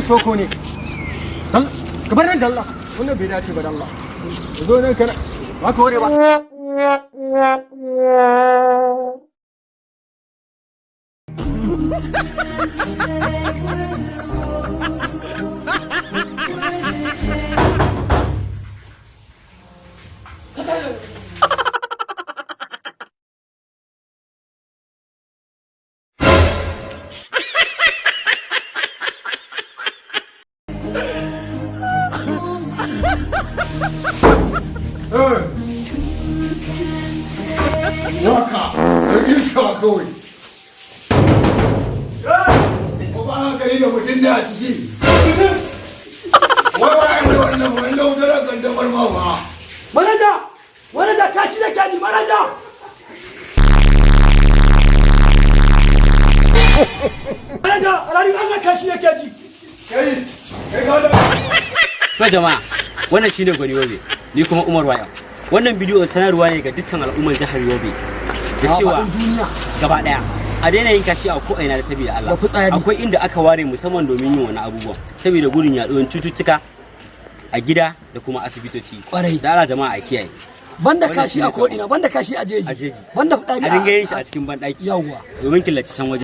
soko ne ka bar nan da Allah wannan bai dace ba da Allah zo nan kana ba ka hore ba Waka, ɗauki iska kawai. Ko ba haka yi da mutum da a ciki. Wai bayan da wannan wanda wutar kan damar ma ba. Manaja, kashi da kaji, manaja. Manaja, ranar Allah kashi da kaji. Kai ka da. To jama'a, wannan shine Gwani Yobe, ni kuma Umar Waya. Wannan bidiyo sanarwa ne ga dukkan al'ummar jihar Yobe da cewa gaba daya a daina yin kashi a ko'ina da saboda Allah. Akwai inda aka ware musamman domin yin wani abubuwan saboda gudun yaduwar cututtuka a gida da kuma asibitoci. Da Allah jama'a a kiyaye. Banda kashi a ko'ina, banda kashi a jeji. Banda fitsari a dinga yin shi a cikin banɗaki. Yawwa. Domin killace can waje.